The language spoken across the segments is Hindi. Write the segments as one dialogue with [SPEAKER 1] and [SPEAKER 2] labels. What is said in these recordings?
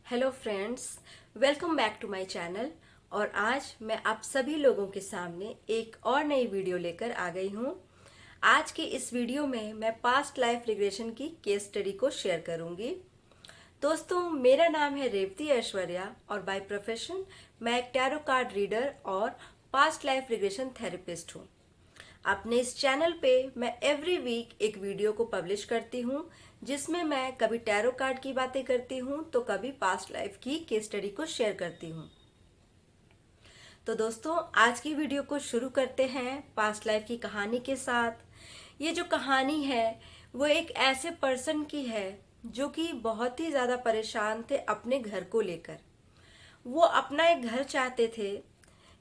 [SPEAKER 1] Hello friends, welcome back to my channel. और आज मैं आप सभी लोगों के सामने एक और नई वीडियो लेकर आ गई हूँ। आज के इस वीडियो में मैं पास्ट लाइफ रिग्रेशन की केस स्टडी को शेयर करूँगी। दोस्तों, मेरा नाम है रेवती ऐश्वर्या और बाय प्रोफेशन मैं एक टैरो कार्ड रीडर और पास्ट लाइफ रिग्रेशन थेरेपिस्ट हूँ। अपने इस चैनल पे मैं एवरी वीक एक वीडियो को पब्लिश करती हूँ जिसमें मैं कभी टैरो कार्ड की बातें करती हूँ तो कभी पास्ट लाइफ की केस स्टडी को शेयर करती हूँ। तो दोस्तों, आज की वीडियो को शुरू करते हैं पास्ट लाइफ की कहानी के साथ। ये जो कहानी है वो एक ऐसे पर्सन की है जो कि बहुत ही ज़्यादा परेशान थे अपने घर को लेकर। वो अपना एक घर चाहते थे,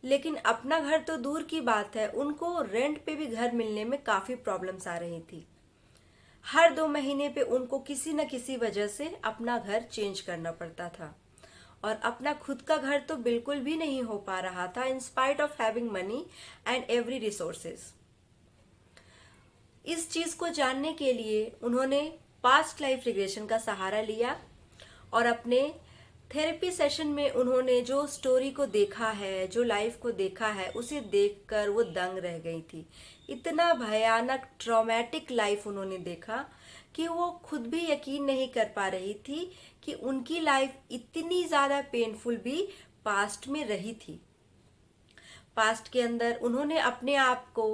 [SPEAKER 1] लेकिन अपना घर तो दूर की बात है, उनको रेंट पे भी घर मिलने में काफ़ी प्रॉब्लम्स आ रही थी। हर 2 महीने पे उनको किसी न किसी वजह से अपना घर चेंज करना पड़ता था और अपना खुद का घर तो बिल्कुल भी नहीं हो पा रहा था in spite of having money and every resources. इस चीज को जानने के लिए उन्होंने पास्ट लाइफ रिग्रेशन का सहारा लिया और अपने थेरेपी सेशन में उन्होंने जो स्टोरी को देखा है, जो लाइफ को देखा है, उसे देखकर वो दंग रह गई थी। इतना भयानक ट्रॉमेटिक लाइफ उन्होंने देखा कि वो खुद भी यकीन नहीं कर पा रही थी कि उनकी लाइफ इतनी ज़्यादा पेनफुल भी पास्ट में रही थी। पास्ट के अंदर उन्होंने अपने आप को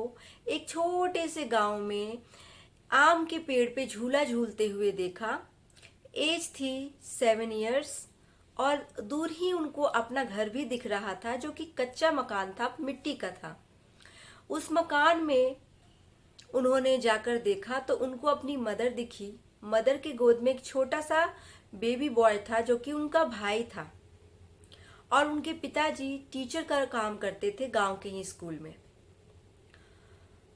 [SPEAKER 1] एक छोटे से गांव में आम के पेड़ पे झूला झूलते हुए देखा। एज थी 7 इयर्स और दूर ही उनको अपना घर भी दिख रहा था जो कि कच्चा मकान था, मिट्टी का था। उस मकान में उन्होंने जाकर देखा तो उनको अपनी मदर दिखी। मदर की गोद में एक छोटा सा बेबी बॉय था जो कि उनका भाई था और उनके पिताजी टीचर का काम करते थे गांव के ही स्कूल में।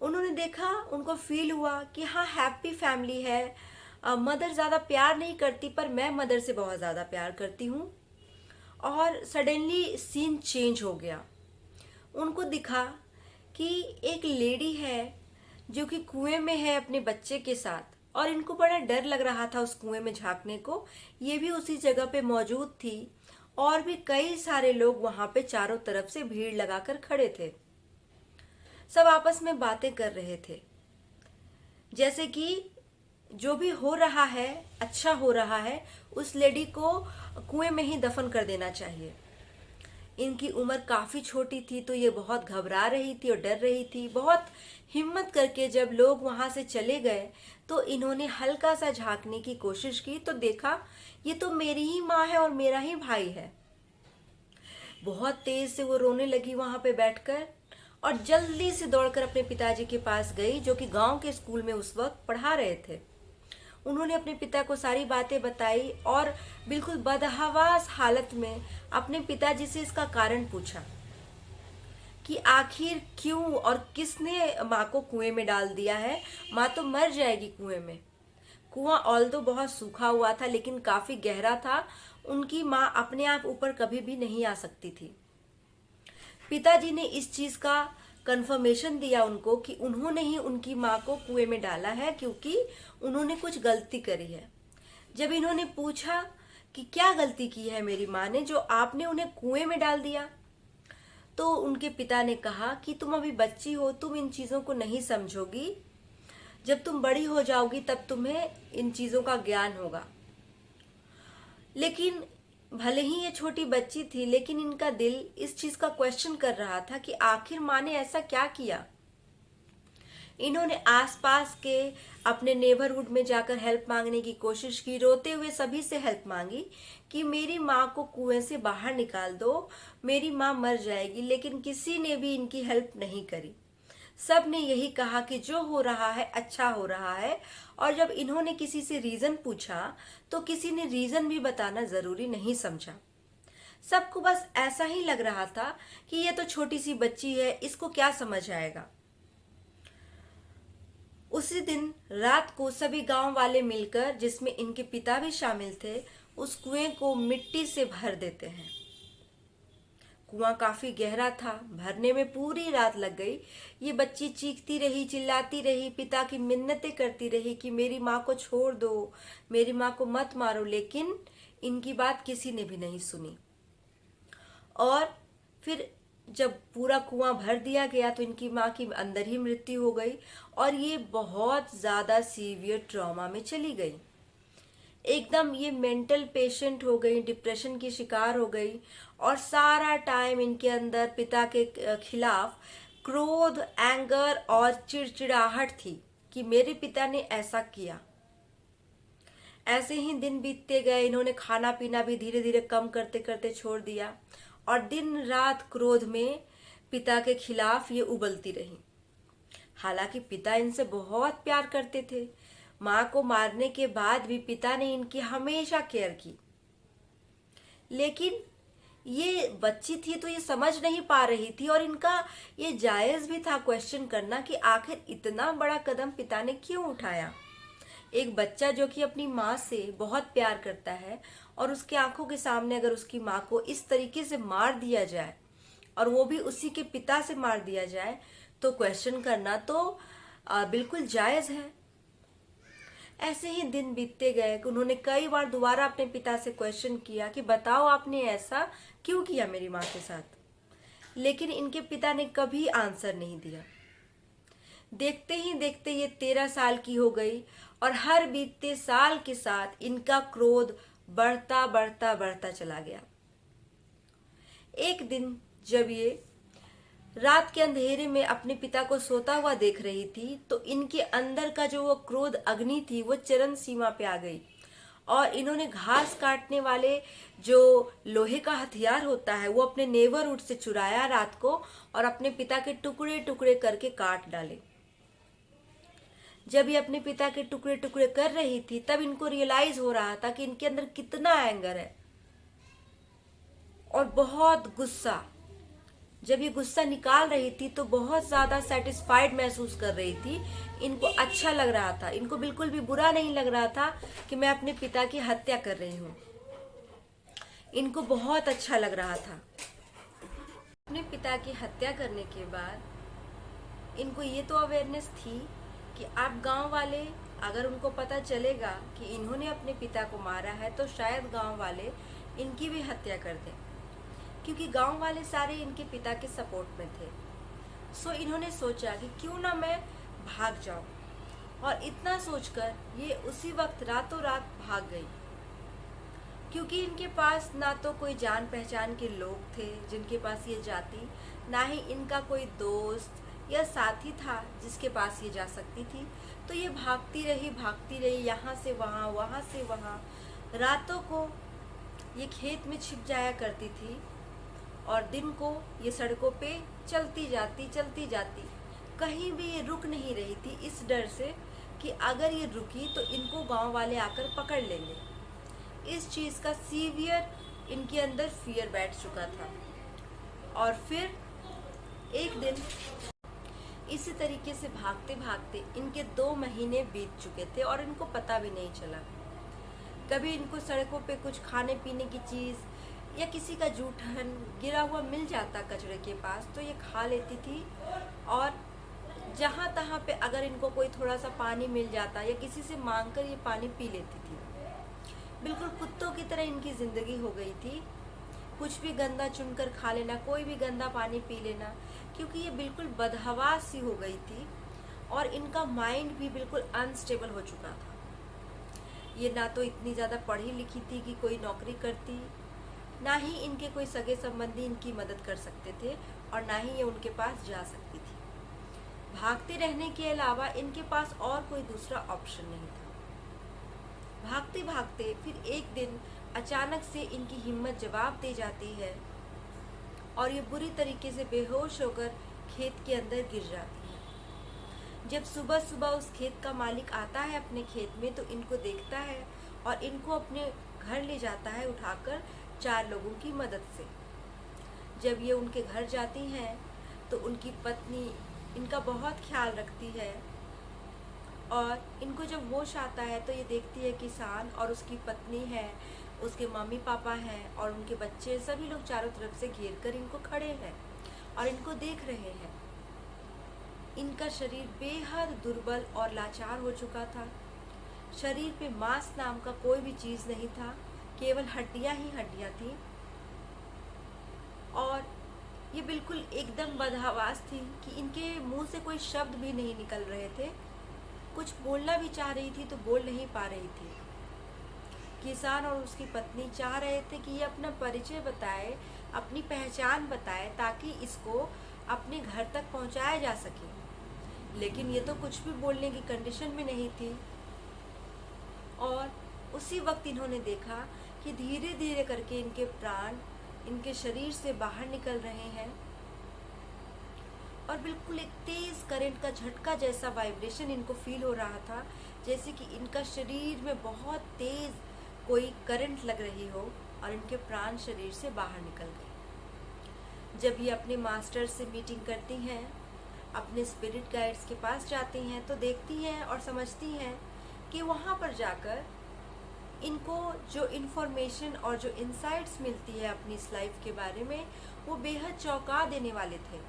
[SPEAKER 1] उन्होंने देखा, उनको फील हुआ कि हाँ, हैप्पी फैमिली है। मदर ज़्यादा प्यार नहीं करती पर मैं मदर से बहुत ज़्यादा प्यार करती हूँ। और सडनली सीन चेंज हो गया। उनको दिखा कि एक लेडी है जो कि कुएं में है अपने बच्चे के साथ और इनको बड़ा डर लग रहा था उस कुएं में झांकने को। ये भी उसी जगह पे मौजूद थी और भी कई सारे लोग वहां पे चारों तरफ से भीड़ लगाकर खड़े थे। सब आपस में बातें कर रहे थे जैसे कि जो भी हो रहा है अच्छा हो रहा है, उस लेडी को कुएं में ही दफन कर देना चाहिए। इनकी उम्र काफी छोटी थी तो ये बहुत घबरा रही थी और डर रही थी। बहुत हिम्मत करके जब लोग वहां से चले गए तो इन्होंने हल्का सा झांकने की कोशिश की तो देखा ये तो मेरी ही माँ है और मेरा ही भाई है। बहुत तेज से वो रोने लगी वहां पे बैठकर और जल्दी से दौड़कर अपने पिताजी के पास गई जो कि गांव के स्कूल में उस वक्त पढ़ा रहे थे। उन्होंने अपने पिता को सारी बातें बताई और बिल्कुल बदहवास हालत में अपने पिताजी से इसका कारण पूछा कि आखिर क्यों और किसने माँ को कुएं में डाल दिया है। माँ तो मर जाएगी कुएं में। कुआं ऑल्दो बहुत सूखा हुआ था लेकिन काफी गहरा था। उनकी माँ अपने आप ऊपर कभी भी नहीं आ सकती थी। पिताजी ने इस चीज का कंफर्मेशन दिया उनको कि उन्होंने ही उनकी माँ को कुएं में डाला है क्योंकि उन्होंने कुछ गलती करी है। जब इन्होंने पूछा कि क्या गलती की है मेरी माँ ने जो आपने उन्हें कुएं में डाल दिया, तो उनके पिता ने कहा कि तुम अभी बच्ची हो, तुम इन चीजों को नहीं समझोगी। जब तुम बड़ी हो जाओगी तब तुम्हें इन चीजों का ज्ञान होगा। लेकिन भले ही ये छोटी बच्ची थी लेकिन इनका दिल इस चीज का क्वेश्चन कर रहा था कि आखिर माँ ने ऐसा क्या किया। इन्होंने आसपास के अपने नेबरहुड में जाकर हेल्प मांगने की कोशिश की, रोते हुए सभी से हेल्प मांगी कि मेरी माँ को कुएं से बाहर निकाल दो, मेरी माँ मर जाएगी। लेकिन किसी ने भी इनकी हेल्प नहीं करी। सब ने यही कहा कि जो हो रहा है अच्छा हो रहा है। और जब इन्होंने किसी से रीजन पूछा तो किसी ने रीजन भी बताना जरूरी नहीं समझा। सबको बस ऐसा ही लग रहा था कि ये तो छोटी सी बच्ची है, इसको क्या समझ आएगा। उसी दिन रात को सभी गांव वाले मिलकर, जिसमें इनके पिता भी शामिल थे, उस कुएं को मिट्टी से भर देते हैं। कुआं काफी गहरा था, भरने में पूरी रात लग गई। ये बच्ची चीखती रही, चिल्लाती रही, पिता की मिन्नतें करती रही कि मेरी माँ को छोड़ दो, मेरी माँ को मत मारो। लेकिन इनकी बात किसी ने भी नहीं सुनी। और फिर जब पूरा कुआं भर दिया गया तो इनकी माँ की अंदर ही मृत्यु हो गई और ये बहुत ज़्यादा सीवियर ट्रॉमा में चली गई। एकदम ये मेंटल पेशेंट हो गई, डिप्रेशन की शिकार हो गई और सारा टाइम इनके अंदर पिता के खिलाफ क्रोध, एंगर और चिड़चिड़ाहट थी कि मेरे पिता ने ऐसा किया। ऐसे ही दिन बीतते गए, इन्होंने खाना पीना भी धीरे धीरे कम करते करते छोड़ दिया और दिन रात क्रोध में पिता के खिलाफ ये उबलती रही। हालांकि पिता इनसे बहुत प्यार करते थे। माँ को मारने के बाद भी पिता ने इनकी हमेशा केयर की। लेकिन ये बच्ची थी तो ये समझ नहीं पा रही थी और इनका ये जायज भी था क्वेश्चन करना कि आखिर इतना बड़ा कदम पिता ने क्यों उठाया। एक बच्चा जो कि अपनी माँ से बहुत प्यार करता है और उसके आंखों के सामने अगर उसकी माँ को इस तरीके से मार दिया जाए और वो भी उसी के पिता से मार दिया जाए तो क्वेश्चन करना तो बिल्कुल जायज है। ऐसे ही दिन बीतते गए कि उन्होंने कई बार दोबारा अपने पिता से क्वेश्चन किया कि बताओ आपने ऐसा क्यों किया मेरी माँ के साथ, लेकिन इनके पिता ने कभी आंसर नहीं दिया। देखते ही देखते ये 13 साल की हो गई और हर बीतते साल के साथ इनका क्रोध बढ़ता बढ़ता बढ़ता चला गया। एक दिन जब ये रात के अंधेरे में अपने पिता को सोता हुआ देख रही थी तो इनके अंदर का जो वो क्रोध अग्नि थी वो चरम सीमा पे आ गई और इन्होंने घास काटने वाले जो लोहे का हथियार होता है वो अपने नेबरहुड से चुराया रात को और अपने पिता के टुकड़े टुकड़े करके काट डाले। जब ये अपने पिता के टुकड़े टुकड़े कर रही थी तब इनको रियलाइज हो रहा था कि इनके अंदर कितना एंगर है और बहुत गुस्सा। जब ये गुस्सा निकाल रही थी तो बहुत ज्यादा सेटिस्फाइड महसूस कर रही थी। इनको अच्छा लग रहा था, इनको बिल्कुल भी बुरा नहीं लग रहा था कि मैं अपने पिता की हत्या कर रही हूँ। इनको बहुत अच्छा लग रहा था। अपने पिता की हत्या करने के बाद इनको ये तो अवेयरनेस थी कि आप गांव वाले अगर उनको पता चलेगा कि इन्होंने अपने पिता को मारा है तो शायद गांव वाले इनकी भी हत्या कर दें, क्योंकि गांव वाले सारे इनके पिता के सपोर्ट में थे। सो इन्होंने सोचा कि क्यों ना मैं भाग जाऊं और इतना सोचकर ये उसी वक्त रातों रात भाग गई, क्योंकि इनके पास ना तो कोई जान पहचान के लोग थे जिनके पास ये जाती, ना ही इनका कोई दोस्त या साथी था जिसके पास ये जा सकती थी। तो ये भागती रही यहाँ से वहाँ, वहाँ से वहाँ। रातों को ये खेत में छिप जाया करती थी और दिन को ये सड़कों पे चलती जाती। कहीं भी ये रुक नहीं रही थी इस डर से कि अगर ये रुकी तो इनको गांव वाले आकर पकड़ लेंगे। इस चीज़ का सीवियर इनके अंदर फियर बैठ चुका था। और फिर एक दिन इसी तरीके से भागते भागते इनके 2 महीने बीत चुके थे और इनको पता भी नहीं चला। कभी इनको सड़कों पे कुछ खाने पीने की चीज़ या किसी का जूठन गिरा हुआ मिल जाता कचरे के पास तो ये खा लेती थी, और जहाँ तहाँ पे अगर इनको कोई थोड़ा सा पानी मिल जाता या किसी से मांगकर ये पानी पी लेती थी। बिल्कुल कुत्तों की तरह इनकी ज़िंदगी हो गई थी। कुछ भी गंदा चुनकर खा लेना, कोई भी गंदा पानी पी लेना, क्योंकि ये बिल्कुल बदहवास सी हो गई थी और इनका माइंड भी बिल्कुल अनस्टेबल हो चुका था। ये ना तो इतनी ज़्यादा पढ़ी लिखी थी कि कोई नौकरी करती, ना ही इनके कोई सगे संबंधी इनकी मदद कर सकते थे और ना ही ये उनके पास जा सकती थी। भागते रहने के अलावा इनके पास और कोई दूसरा ऑप्शन नहीं था। भागते भागते फिर एक दिन अचानक से इनकी हिम्मत जवाब दे जाती है और ये बुरी तरीके से बेहोश होकर खेत के अंदर गिर जाती है। जब सुबह सुबह उस खेत का मालिक आता है अपने खेत में तो इनको देखता है और इनको अपने घर ले जाता है उठाकर 4 लोगों की मदद से। जब ये उनके घर जाती हैं तो उनकी पत्नी इनका बहुत ख्याल रखती है और इनको जब होश आता है तो ये देखती है किसान और उसकी पत्नी है, उसके मम्मी पापा हैं और उनके बच्चे, सभी लोग चारों तरफ से घेर कर इनको खड़े हैं और इनको देख रहे हैं। इनका शरीर बेहद दुर्बल और लाचार हो चुका था। शरीर पे मांस नाम का कोई भी चीज़ नहीं था, केवल हड्डियां ही हड्डियां थी और ये बिल्कुल एकदम बदहवास थी कि इनके मुंह से कोई शब्द भी नहीं निकल रहे थे। कुछ बोलना भी चाह रही थी तो बोल नहीं पा रही थी। किसान और उसकी पत्नी चाह रहे थे कि ये अपना परिचय बताए, अपनी पहचान बताए, ताकि इसको अपने घर तक पहुंचाया जा सके, लेकिन ये तो कुछ भी बोलने की कंडीशन में नहीं थी। और उसी वक्त इन्होंने देखा कि धीरे धीरे करके इनके प्राण इनके शरीर से बाहर निकल रहे हैं और बिल्कुल एक तेज करंट का झटका जैसा वाइब्रेशन इनको फील हो रहा था, जैसे कि इनका शरीर में बहुत तेज कोई करंट लग रही हो और इनके प्राण शरीर से बाहर निकल गए। जब ये अपने मास्टर से मीटिंग करती हैं, अपने स्पिरिट गाइड्स के पास जाती हैं, तो देखती हैं और समझती हैं कि वहाँ पर जाकर इनको जो इन्फॉर्मेशन और जो इंसाइट्स मिलती है अपनी इस लाइफ के बारे में, वो बेहद चौंका देने वाले थे।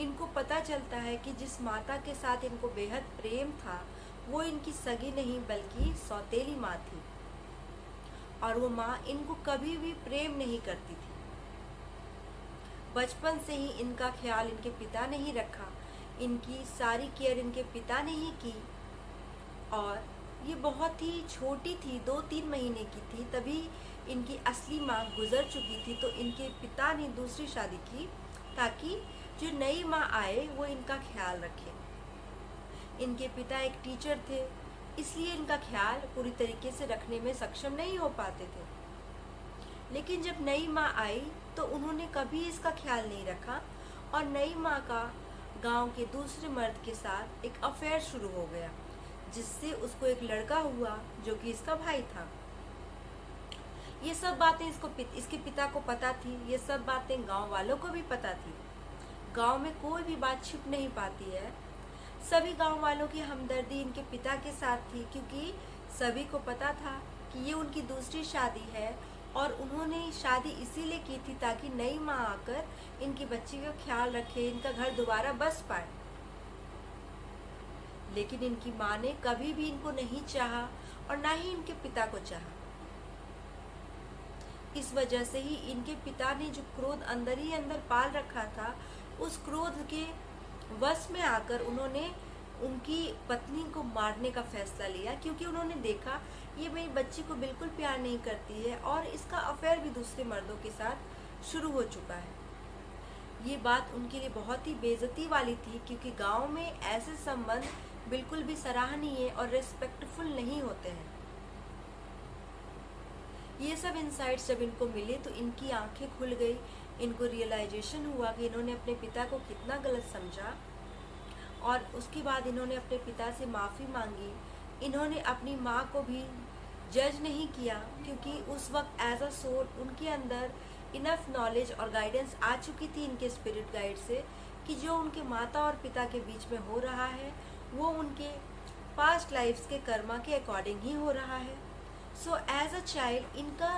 [SPEAKER 1] इनको पता चलता है कि जिस माता के साथ इनको बेहद प्रेम था, वो इनकी सगी नहीं बल्कि सौतेली माँ थी, और वो माँ इनको कभी भी प्रेम नहीं करती थी। बचपन से ही इनका ख्याल इनके पिता ने ही रखा, इनकी सारी केयर इनके पिता ने ही की, और ये बहुत ही छोटी थी, 2-3 महीने की थी, तभी इनकी असली माँ गुजर चुकी थी। तो इनके पिता ने दूसरी शादी की ताकि जो नई माँ आए वो इनका ख्याल रखे। इनके पिता एक टीचर थे, इसलिए इनका ख्याल पूरी तरीके से रखने में सक्षम नहीं हो पाते थे। लेकिन जब नई माँ आई तो उन्होंने कभी इसका ख्याल नहीं रखा, और नई माँ का गांव के दूसरे मर्द के साथ एक अफेयर शुरू हो गया, जिससे उसको एक लड़का हुआ जो कि इसका भाई था। ये सब बातें इसके पिता को पता थी, ये सब बातें गांव वालों को भी पता थी। गांव में कोई भी बात छिप नहीं पाती है। सभी गांव वालों की हमदर्दी इनके पिता के साथ थी, क्योंकि सभी को पता था कि ये उनकी दूसरी शादी है, और उन्होंने शादी इसीलिए की थी ताकि नई माँ आकर इनकी बच्ची का ख्याल रखे, इनका घर दोबारा बस पाए। लेकिन इनकी माँ ने कभी भी इनको नहीं चाहा और ना ही इनके पिता को चाहा। इस वजह से ही इनके पिता ने जो क्रोध अंदर ही अंदर पाल रखा था, उस क्रोध के वश में आकर उन्होंने उनकी पत्नी को मारने का फैसला लिया, क्योंकि उन्होंने देखा ये मेरी बच्ची को बिल्कुल प्यार नहीं करती है और इसका अफेयर भी दूसरे मर्दों के साथ शुरू हो चुका है। ये बात उनके लिए बहुत ही बेइज्जती वाली थी, क्योंकि गांव में ऐसे संबंध बिल्कुल भी सराहनीय और रिस्पेक्टफुल नहीं होते हैं। ये सब इंसाइट्स जब इनको मिले तो इनकी आंखें खुल गई। इनको रियलाइजेशन हुआ कि इन्होंने अपने पिता को कितना गलत समझा, और उसके बाद इन्होंने अपने पिता से माफ़ी मांगी। इन्होंने अपनी माँ को भी जज नहीं किया, क्योंकि उस वक्त एज अ सोल उनके अंदर इनफ नॉलेज और गाइडेंस आ चुकी थी इनके स्पिरिट गाइड से, कि जो उनके माता और पिता के बीच में हो रहा है वो उनके पास्ट लाइफ्स के कर्मा के अकॉर्डिंग ही हो रहा है। सो एज अ चाइल्ड इनका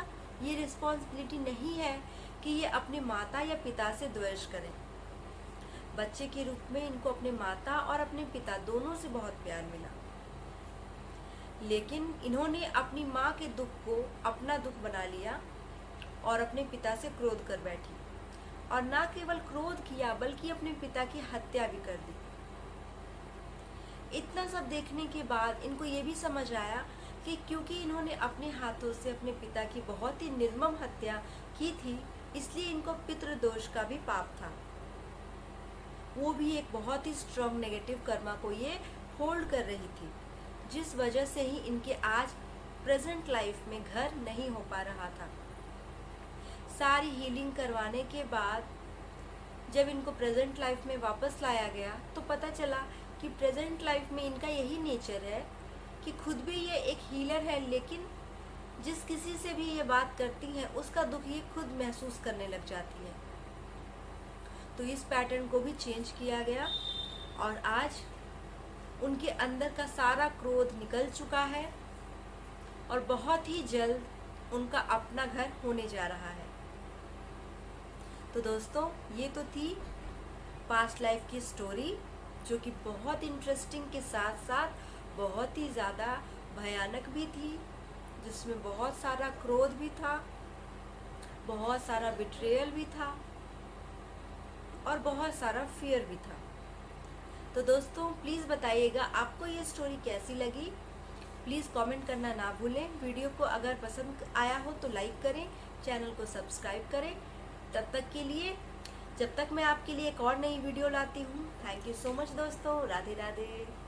[SPEAKER 1] ये रिस्पॉन्सिबिलिटी नहीं है कि ये अपने माता या पिता से द्वेष करें। बच्चे के रूप में इनको अपने माता और अपने पिता दोनों से बहुत प्यार मिला, लेकिन इन्होंने अपनी माँ के दुख को अपना दुख बना लिया और अपने पिता से क्रोध कर बैठी, और ना केवल क्रोध किया बल्कि अपने पिता की हत्या भी कर दी। इतना सब देखने के बाद इनको ये भी समझ आया कि क्योंकि इन्होंने अपने हाथों से अपने पिता की बहुत ही निर्मम हत्या की थी, इसलिए इनको पितृदोष का भी पाप था। वो भी एक बहुत ही स्ट्रॉन्ग नेगेटिव कर्मा को ये होल्ड कर रही थी, जिस वजह से ही इनके आज प्रेजेंट लाइफ में घर नहीं हो पा रहा था। सारी हीलिंग करवाने के बाद जब इनको प्रेजेंट लाइफ में वापस लाया गया तो पता चला कि प्रेजेंट लाइफ में इनका यही नेचर है कि खुद भी ये एक हीलर है, लेकिन जिस किसी से भी ये बात करती हैं उसका दुख ये खुद महसूस करने लग जाती है। तो इस पैटर्न को भी चेंज किया गया और आज उनके अंदर का सारा क्रोध निकल चुका है और बहुत ही जल्द उनका अपना घर होने जा रहा है। तो दोस्तों, ये तो थी पास्ट लाइफ की स्टोरी, जो कि बहुत इंटरेस्टिंग के साथ साथ बहुत ही ज़्यादा भयानक भी थी, जिसमें बहुत सारा क्रोध भी था, बहुत सारा बिट्रेयल भी था और बहुत सारा फियर भी था। तो दोस्तों प्लीज़ बताइएगा आपको ये स्टोरी कैसी लगी। प्लीज़ कमेंट करना ना भूलें। वीडियो को अगर पसंद आया हो तो लाइक करें, चैनल को सब्सक्राइब करें। तब तक के लिए, जब तक मैं आपके लिए एक और नई वीडियो लाती हूँ, थैंक यू सो मच दोस्तों। राधे राधे।